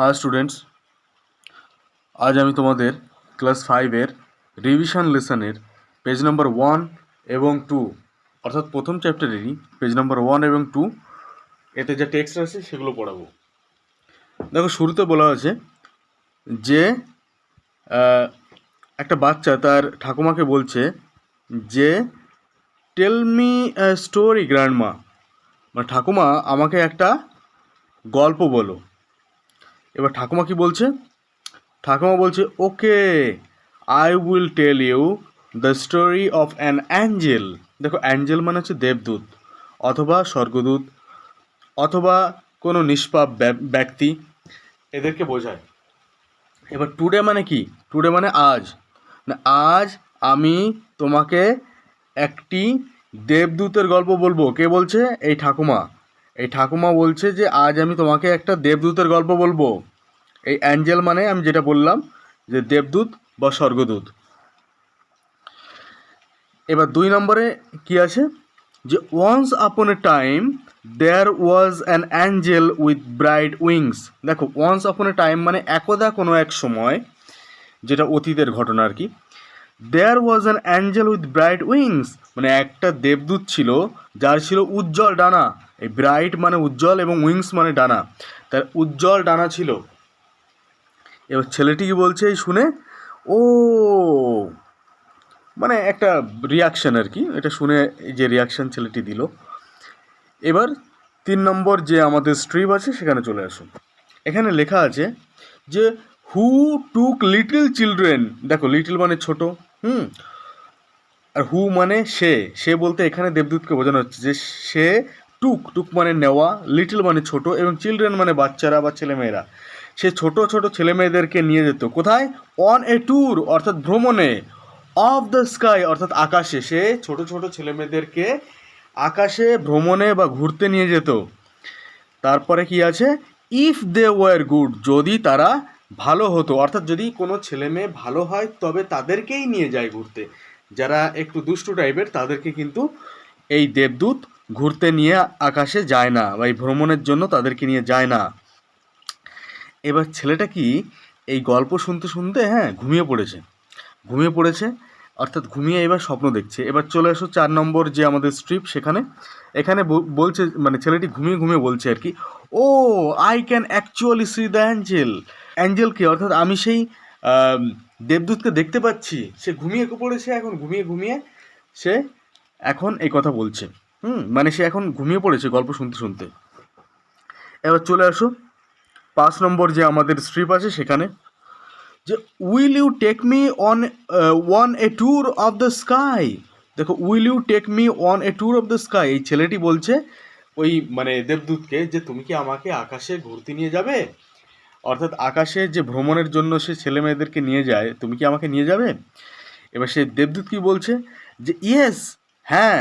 High students, আজ আমি তোমাদের ক্লাস 5-এর রিভিশন লেসনের পেজ নাম্বার 1 এবং 2 অর্থাৎ প্রথম চ্যাপ্টারেরই পেজ নাম্বার 1 এবং 2 এতে যে টেক্সট আছে সেগুলো পড়াবো। দেখো, শুরুতে বলা আছে যে একটা বাচ্চা তার ঠাকুমাকে বলছে যে tell me a story grandma, মানে ঠাকুমা আমাকে একটা গল্প বলো। এবার ঠাকুমা কি বলছে? ঠাকুমা বলছে, okay, I will tell you the story of an angel. দেখো, অ্যাঞ্জেল মানে হচ্ছে দেবদূত অথবা স্বর্গদূত অথবা কোনো নিষ্পাপ ব্যক্তি, এদেরকে বোঝায়। এবার টুডে মানে কি? টুডে মানে আজ, না আজ আমি তোমাকে একটি দেবদূতের গল্প বলবো। কে বলছে? এই ঠাকুমা। এই ঠাকুমা বলছে যে আজ আমি তোমাকে একটা দেবদূতের গল্প বলবো। এই অ্যাঞ্জেল মানে আমি যেটা বললাম যে দেবদূত বা স্বর্গদূত। এবার 2 নম্বরে কি আছে? যে once upon a time there was an angel with bright wings. দেখো, ওয়ান্স আপন এ টাইম মানে একদা কোনো এক সময়, যেটা অতীতের ঘটনা আর কি। There was an angel with bright wings মানে একটা দেবদূত ছিল যার ছিল উজ্জ্বল ডানা। এই ব্রাইট মানে উজ্জ্বল এবং উইংস মানে ডানা, তার উজ্জ্বল ডানা ছিল। এবার ছেলেটি কি বলছে এই শুনে? ও, মানে একটা রিয়াকশান আর কি, এটা শুনে যে রিয়াকশান ছেলেটি দিল। এবার 3 নম্বর যে আমাদের স্ট্রিপ আছে সেখানে চলে আসুন। এখানে লেখা আছে যে হু টুক লিটল চিলড্রেন। দেখো, লিটল মানে ছোট, আর হু মানে সে। সে বলতে এখানে দেবদূতকে বোঝানো হচ্ছে যে সে টুক, টুক মানে নেওয়া, লিটল মানে ছোট, এবং চিলড্রেন মানে বাচ্চারা বা ছেলেমেয়েরা। সে ছোট ছোট ছেলেমেয়েদেরকে নিয়ে যেত কোথায়? অন এ ট্যুর অর্থাৎ ভ্রমণে, অফ দ্য স্কাই অর্থাৎ আকাশে। সে ছোট ছোট ছেলেমেয়েদেরকে আকাশে ভ্রমণে বা ঘুরতে নিয়ে যেত। তারপরে কি আছে? ইফ দে ওয়ার গুড, যদি তারা ভালো হতো, অর্থাৎ যদি কোনো ছেলে মেয়ে ভালো হয় তবে তাদেরকেই নিয়ে যায় ঘুরতে। যারা একটু দুষ্টু টাইপের তাদেরকে কিন্তু এই দেবদূত ঘুরতে নিয়ে আকাশে যায় না, বা এই ভ্রমণের জন্য তাদেরকে নিয়ে যায় না। এবার ছেলেটা কি এই গল্প শুনতে শুনতে ঘুমিয়ে পড়েছে, অর্থাৎ ঘুমিয়ে এবার স্বপ্ন দেখছে। এবার চলে আসো 4 নম্বর যে আমাদের স্ট্রিপ সেখানে। এখানে বলছে, মানে ছেলেটি ঘুমিয়ে ঘুমিয়ে বলছে আর কি, oh I can actually see the অ্যাঞ্জেলকে, অর্থাৎ আমি সেই দেবদূতকে দেখতে পাচ্ছি। সে ঘুমিয়ে পড়েছে, এখন ঘুমিয়ে ঘুমিয়ে সে এখন এই কথা বলছে। মানে সে এখন ঘুমিয়ে পড়েছে গল্প শুনতে শুনতে। এবার চলে আসো 5 নম্বর যে আমাদের স্ট্রিপ আছে সেখানে, যে will you take me on a tour of the sky. দেখো, will you take me on a tour of the sky, এই ছেলেটি বলছে ওই মানে দেবদূতকে যে তুমি কি আমাকে আকাশে ঘুরতে নিয়ে যাবে, অর্থাৎ আকাশে যে ভ্রমণের জন্য সে ছেলে মেয়েদেরকে নিয়ে যায়, তুমি কি আমাকে নিয়ে যাবে? এবার সে দেবদূত কি বলছে? যে ইয়েস, হ্যাঁ,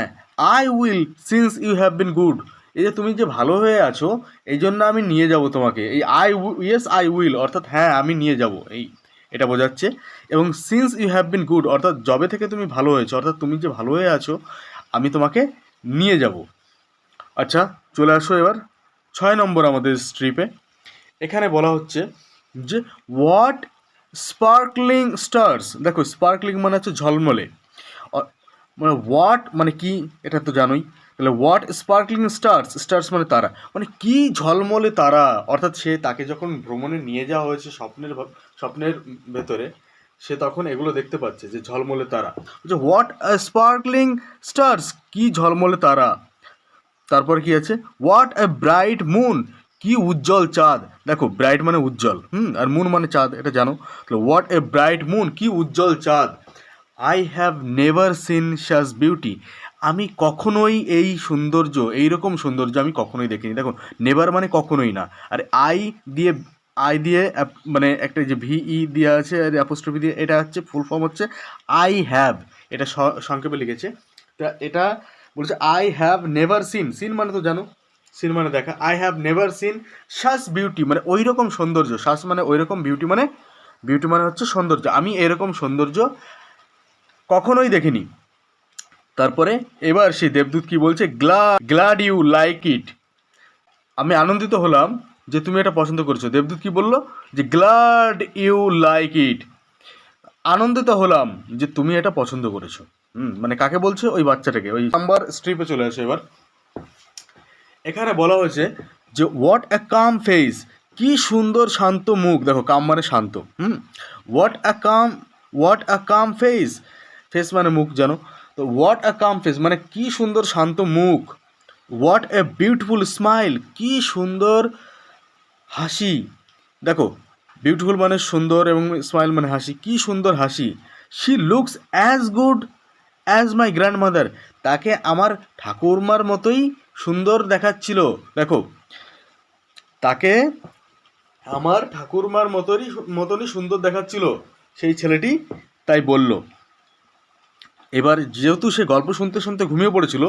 I will since you have been good. এই যে তুমি যে ভালো হয়ে আছো এই জন্য আমি নিয়ে যাব তোমাকে। এই ইয়েস আই উইল অর্থাৎ হ্যাঁ আমি নিয়ে যাব, এই এটা বোঝাচ্ছে। এবং since you have been good অর্থাৎ যবে থেকে তুমি ভালো হয়েছো, অর্থাৎ তুমি যে ভালো হয়ে আছো আমি তোমাকে নিয়ে যাব। আচ্ছা, চলে আসো এবার 6 নম্বর আমাদের স্ট্রিপে। এখানে বলা হচ্ছে যে হোয়াট স্পার্কলিং স্টার্স। দেখো, স্পার্কলিং মানে হচ্ছে ঝলমলে, মানে হোয়াট মানে কি, এটা তো জানোই। তাহলে হোয়াট স্পার্কলিং স্টার্স, স্টার্স মানে তারা, মানে কি ঝলমলে তারা, অর্থাৎ সে তাকে যখন ভ্রমণে নিয়ে যাওয়া হয়েছে স্বপ্নের ভেতরে, সে তখন এগুলো দেখতে পাচ্ছে যে ঝলমলে তারা। যে হোয়াট স্পার্কলিং স্টার্স, কি ঝলমলে তারা। তারপর কি আছে? হোয়াট এ ব্রাইট মুন, কি উজ্জ্বল চাঁদ। দেখো, ব্রাইট মানে উজ্জ্বল, আর মুন মানে চাঁদ, এটা জানো। হোয়াট এ ব্রাইট মুন, কি উজ্জ্বল চাঁদ। I have never seen such beauty, আমি কখনোই এই সৌন্দর্য, এইরকম সৌন্দর্য আমি কখনোই দেখিনি। দেখো, নেভার মানে কখনোই না, আর আই দিয়ে মানে একটা যে ভিই দেওয়া আছে আর অ্যাপোস্ট্রফি দিয়ে, এটা হচ্ছে ফুল ফর্ম হচ্ছে আই হ্যাভ, এটা সংক্ষেপে লিখেছে। তা এটা বলছে আই হ্যাভ নেভার সিন মানে তো জানো, সিন মানে দেখা। I have never seen such beauty মানে ওই রকম সৌন্দর্য, সাচ মানে ওই রকম, বিউটি মানে হচ্ছে সৌন্দর্য, আমি এরকম সৌন্দর্য কখনোই দেখিনি। তারপরে এবার সেই দেবদূত কি বলছে? গ্লাড ইউ লাইক ইট, আমি আনন্দিত হলাম যে তুমি এটা পছন্দ করেছো। দেবদূত কি বললো, যে গ্ল্যাড ইউ লাইক ইট, আনন্দিত হলাম যে তুমি এটা পছন্দ করেছো। মানে কাকে বলছে, ওই বাচ্চাটাকে। ওই নাম্বার স্ট্রিপে চলে আসে এবার। এখানে বলা হয়েছে যে হোয়াট অ্যা কাম ফেস, কি সুন্দর শান্ত মুখ। দেখো কাম মানে শান্ত। What a calm face, face মানে মুখ জানো। তো হোয়াট অ্যা কাম ফেস মানে কি সুন্দর শান্ত মুখ। হোয়াট এ বিউটিফুল স্মাইল, কি সুন্দর হাসি। দেখো বিউটিফুল মানে সুন্দর এবং স্মাইল মানে হাসি, কি সুন্দর হাসি। She looks as good as my grandmother, তাকে আমার ঠাকুরমার মতোই সুন্দর দেখাচ্ছিল। দেখো তাকে আমার ঠাকুরমার মতনই সুন্দর দেখাচ্ছিল সেই ছেলেটি, তাই বলল। এবার যেহেতু সে গল্প শুনতে শুনতে ঘুমিয়ে পড়েছিল,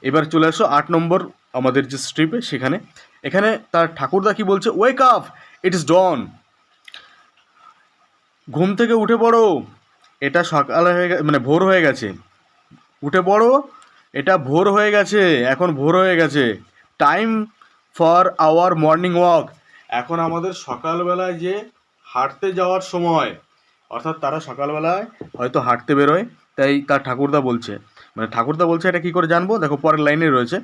এবার চলে আসো 8 নম্বর আমাদের যে স্ট্রিপে সেখানে। এখানে তার ঠাকুরদা কি বলছে, ওয়েক আপ ইট ইজ ডন, ঘুম থেকে উঠে পড়ো, এটা সকাল হয়ে মানে ভোর হয়ে গেছে, উঠে পড়ো, এটা ভোর হয়ে গেছে, এখন ভোর হয়ে গেছে। Time for our morning walk, এখন আমাদের সকালবেলায় যে হাঁটতে যাওয়ার সময়। অর্থাৎ তারা সকালবেলায় হয়তো হাঁটতে বেরোয়, তাই তার ঠাকুরদা বলছে, মানে ঠাকুরদা বলছে এটা কী করে জানবো, দেখো পরের লাইনে রয়েছে,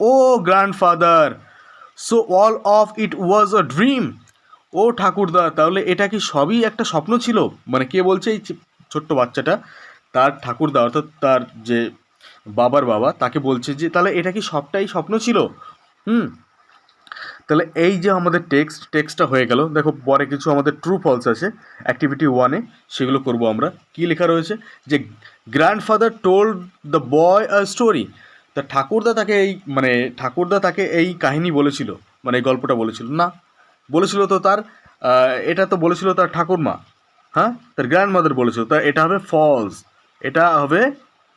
O grandfather so all of it was a dream, ও ঠাকুরদা তাহলে এটা কি সবই একটা স্বপ্ন ছিল। মানে কে বলছে, এই ছোট্ট বাচ্চাটা তার ঠাকুরদা অর্থাৎ তার যে বাবার বাবা তাকে বলছে যে তাহলে এটা কি সবটাই স্বপ্ন ছিল। তাহলে এই যে আমাদের টেক্সটটা হয়ে গেল। দেখো পরে কিছু আমাদের ট্রু ফলস আছে অ্যাক্টিভিটি 1-এ, সেগুলো করব আমরা। কি লেখা রয়েছে, যে grandfather told the boy a story, তা ঠাকুরদা তাকে এই কাহিনী বলেছিল, মানে এই গল্পটা বলেছিল না, বলেছিল তো তার এটা তো বলেছিল তার ঠাকুরমা, হ্যাঁ তার গ্র্যান্ডমাদার বলেছিল, তা এটা হবে ফলস, এটা হবে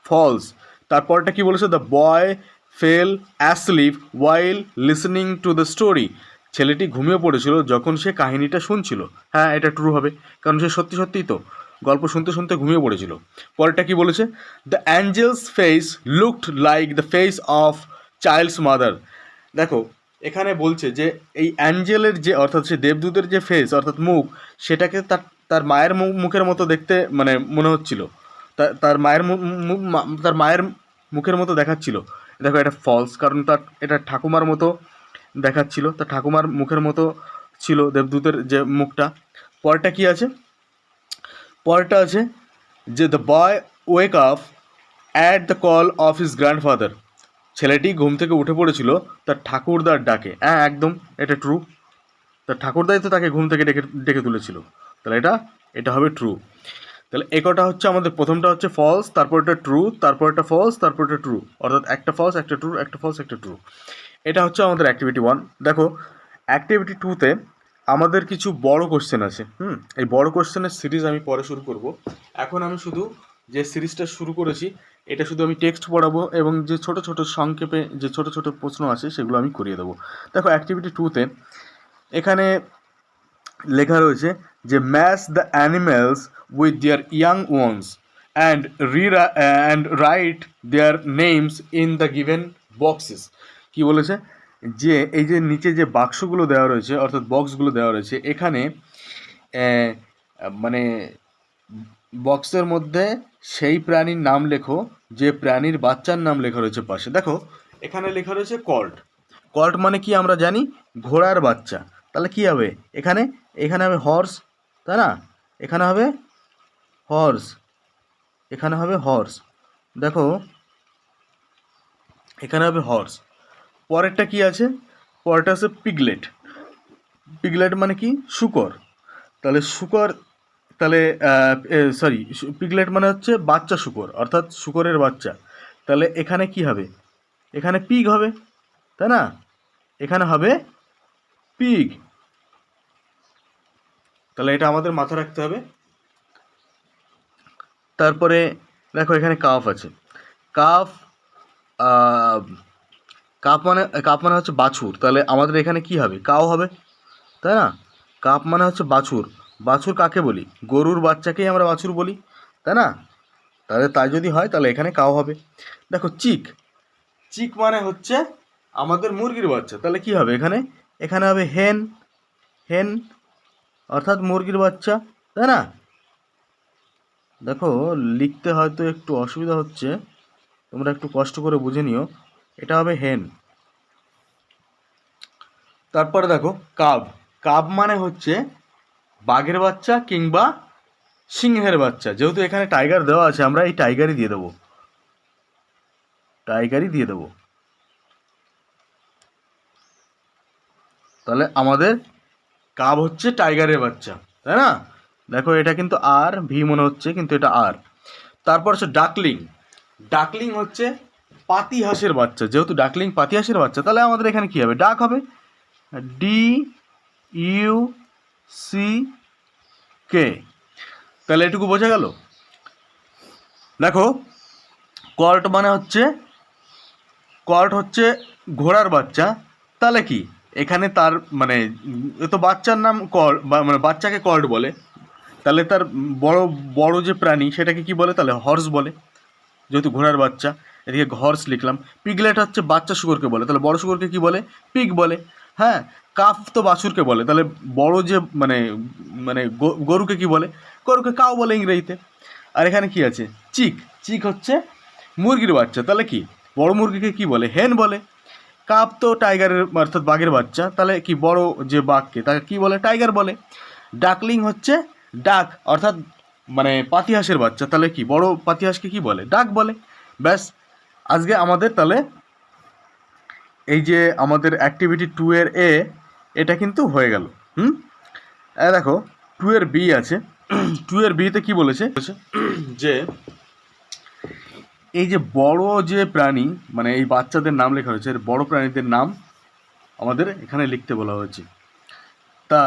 ফলস। তারপরটা কি বলেছে, the boy fail asleep while listening to the story, ছেলেটি ঘুমিয়ে পড়েছিল যখন সে কাহিনীটা শুনছিল। হ্যাঁ এটা ট্রু হবে, কারণ সে সত্যি সত্যিই তো গল্প শুনতে শুনতে ঘুমিয়ে পড়েছিল। পরেরটা কি বলেছে, the angel's face looked like the face of child's mother. দেখো এখানে বলছে যে এই অ্যাঞ্জেলের যে অর্থাৎ সে দেবদূতের যে ফেস অর্থাৎ মুখ, সেটাকে তার মায়ের মুখের মতো দেখতে মানে মনে হচ্ছিল, তার মায়ের মুখের মতো দেখাচ্ছিল। দেখো এটা ফলস, কারণ এটা ঠাকুমার মতো দেখাচ্ছিল, তার ঠাকুমার মুখের মতো ছিল দেবদূতের যে মুখটা। পরেরটা কি আছে, পরেরটা আছে যে the boy wake up at the call of his grandfather, ছেলেটি ঘুম থেকে উঠে পড়েছিল তার ঠাকুরদার ডাকে। হ্যাঁ একদম এটা ট্রু, তার ঠাকুরদাই তো তাকে ঘুম থেকে ডেকে তুলেছিল, তাহলে এটা হবে ট্রু। তাহলে একটা হচ্ছে আমাদের, প্রথমটা হচ্ছে ফলস, তারপর এটা ট্রু, তারপর এটা ফলস, তারপর এটা ট্রু, অর্থাৎ একটা ফলস একটা ট্রু, একটা ফলস একটা ট্রু। এটা হচ্ছে আমাদের অ্যাক্টিভিটি 1। দেখো অ্যাক্টিভিটি 2-তে আমাদের কিছু বড় কোশ্চেন আছে। এই বড় কোশ্চেনের সিরিজ আমি পরে শুরু করব। এখন আমি শুধু যে সিরিজটা শুরু করেছি এটা শুধু আমি টেক্সট পড়াবো, এবং যে ছোট ছোট সংক্ষেপে যে ছোট ছোট প্রশ্ন আছে সেগুলো আমি করিয়ে দেবো। দেখো অ্যাক্টিভিটি 2-তে এখানে লেখা রয়েছে যে match the animals with their young ones and write their names in the given boxes. কী বলেছে, যে এই যে নিচে যে বাক্সগুলো দেওয়া রয়েছে অর্থাৎ বক্সগুলো দেওয়া রয়েছে, এখানে মানে বক্সের মধ্যে সেই প্রাণীর নাম লেখো যে প্রাণীর বাচ্চার নাম লেখা রয়েছে পাশে। দেখো এখানে লেখা রয়েছে কল্ট, কল্ট মানে কি আমরা জানি, ঘোড়ার বাচ্চা। তাহলে কি হবে, এখানে হবে হর্স, তাই না, এখানে হবে হর্স, এখানে হবে হর্স। দেখো এখানে হবে হর্স। পরেরটা কি আছে, পরেরটা আছে পিগলেট, পিগলেট মানে কি শূকর, তাহলে শূকর, তাহলে পিগলেট মানে হচ্ছে বাচ্চা শূকর অর্থাৎ শূকরের বাচ্চা। তাহলে এখানে কি হবে, এখানে পিগ হবে, তাই না, এখানে হবে পিগ। তাহলে এটা আমাদের মাথায় রাখতে হবে। তারপরে দেখো এখানে কাফ আছে, কাফ কাপ মানে হচ্ছে বাছুর, তাহলে আমাদের এখানে কি হবে, কাও হবে, তাই না। কাপ মানে হচ্ছে বাছুর, বাছুর কাকে বলি, গরুর বাচ্চাকেই আমরা বাছুর বলি, তাই না। তাহলে তাই যদি হয় তাহলে এখানে কাও হবে। দেখো চিক, চিক মানে হচ্ছে আমাদের মুরগির বাচ্চা, তাহলে কি হবে, এখানে হবে হেন, হেন অর্থাৎ মুরগির বাচ্চা, তাই না? দেখো লিখতে হয়তো একটু অসুবিধা হচ্ছে, তোমরা একটু কষ্ট করে বুঝে নিও। এটা হবে হেন। তারপরে দেখো কাব। কাব মানে হচ্ছে বাঘের বাচ্চা কিংবা সিংহের বাচ্চা। যেহেতু এখানে টাইগার দেওয়া আছে, আমরা এই টাইগারই দিয়ে দেবো, টাইগারই দিয়ে দেবো। তাহলে আমাদের কাব হচ্ছে টাইগারের বাচ্চা, তাই না? দেখো এটা কিন্তু আর ভি মনে হচ্ছে, কিন্তু এটা আর। তারপর হচ্ছে ডাকলিং। ডাকলিং হচ্ছে পাতি হাঁসের বাচ্চা। যেহেতু ডাকলিং পাতি হাঁসের বাচ্চা, তাহলে আমাদের এখানে কি হবে? ডাক হবে, ডি ইউ সি কে। তাহলে এটুকু বোঝা গেল। দেখো কল্ট মানে হচ্ছে, কল্ট হচ্ছে ঘোড়ার বাচ্চা। তাহলে কি এখানে তার মানে এ তো বাচ্চার নাম কল, বা মানে বাচ্চাকে কল্ট বলে, তাহলে তার বড় বড় যে প্রাণী সেটাকে কি বলে? তাহলে হর্স বলে, যেহেতু ঘোড়ার বাচ্চা। এদিকে হর্স লিখলাম। পিগলেট হচ্ছে বাচ্চা শুকরকে বলে, তাহলে বড় শুকরকে কি বলে? পিগ বলে। হ্যাঁ, কাফ তো বাছুরকে বলে, তাহলে বড় যে মানে মানে গরুকে কি বলে? গরুকে কাউ বলে ইংরেজিতে। আর এখানে কি আছে? চিক। চিক হচ্ছে মুরগির বাচ্চা, তাহলে কি বড় মুরগিকে কি বলে? হেন বলে। কাপ তো টাইগারের অর্থাৎ বাঘের বাচ্চা, তাহলে কি বড় যে বাঘকে তাকে কি বলে? টাইগার বলে। ডাকলিং হচ্ছে ডাক অর্থাৎ মানে পাতিহাঁসের বাচ্চা, তাহলে কি বড় পাতিহাঁসকে কি বলে? ডাক বলে। ব্যাস, আজকে আমাদের তাহলে এই যে আমাদের অ্যাক্টিভিটি 2 এর এ, এটা কিন্তু হয়ে গেল। দেখো 2 এর বি আছে। 2 এর বিতে কি বলেছে যে এই যে বড় যে প্রাণী, মানে এই বাচ্চাদের নাম লেখা হয়েছে, বড় প্রাণীদের নাম আমাদের এখানে লিখতে বলা হয়েছে। তা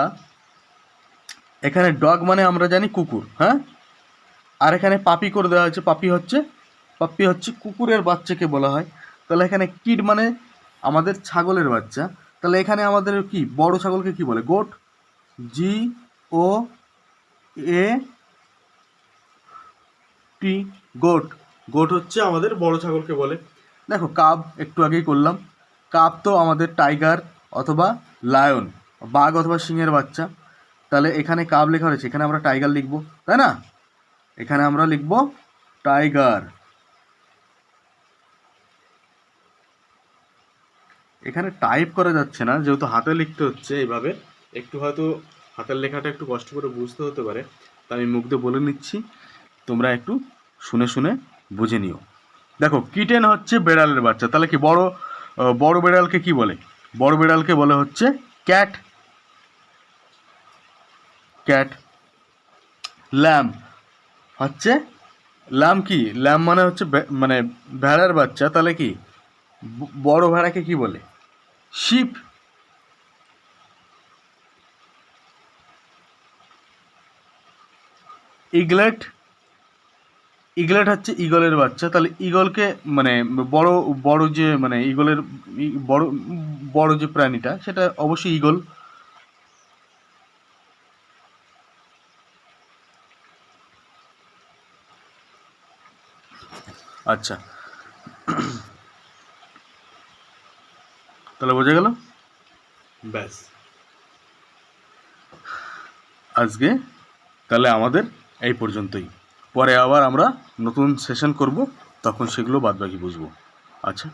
এখানে ডগ মানে আমরা জানি কুকুর, হ্যাঁ। আর এখানে পাপি করে দেওয়া হয়েছে। পাপি হচ্ছে কুকুরের বাচ্চাকে বলা হয়। তাহলে এখানে কিড মানে আমাদের ছাগলের বাচ্চা। তাহলে এখানে আমাদের কি বড় ছাগলকে কি বলে? গোট, জি ও এ টি, গোট। গোট হচ্ছে আমাদের বড় ছাগলকে বলে। দেখো কাব একটু আগেই করলাম। কাব তো আমাদের টাইগার অথবা লায়ন, বাঘ অথবা সিংহের বাচ্চা। তাহলে এখানে কাব লেখা রয়েছে, এখানে আমরা টাইগার লিখবো, তাই না? এখানে আমরা লিখবো টাইগার। এখানে টাইপ করা যাচ্ছে না, যেহেতু হাতে লিখতে হচ্ছে এইভাবে, একটু হয়তো হাতের লেখাটা একটু কষ্ট করে বুঝতে হতে পারে, তাই আমি মুখ দিয়ে বলে নিচ্ছি, তোমরা একটু শুনে শুনে বুঝে নিও। দেখো কিটেন হচ্ছে বেড়ালের বাচ্চা। তাহলে কি বড় বেড়ালকে কি বলে? বড় বেড়ালকে বলে হচ্ছে ক্যাট। ক্যাট। ল্যাম হচ্ছে, ল্যাম কি? ল্যাম মানে হচ্ছে মানে ভেড়ার বাচ্চা। তাহলে কি বড় ভেড়াকে কি বলে? শিপ। ইগলেট। ইগলেট হচ্ছে ইগলের বাচ্চা। তাহলে ইগলকে মানে বড় বড় যে মানে ইগলের বড় বড় যে প্রাণীটা সেটা অবশ্যই ইগল। আচ্ছা, তাহলে বোঝা গেল। ব্যাস, আজকে তাহলে আমাদের এই পর্যন্তই। পরে আবার আমরা নতুন সেশন করব, তখন সেগুলো বাদবাকি বুঝবো। আচ্ছা।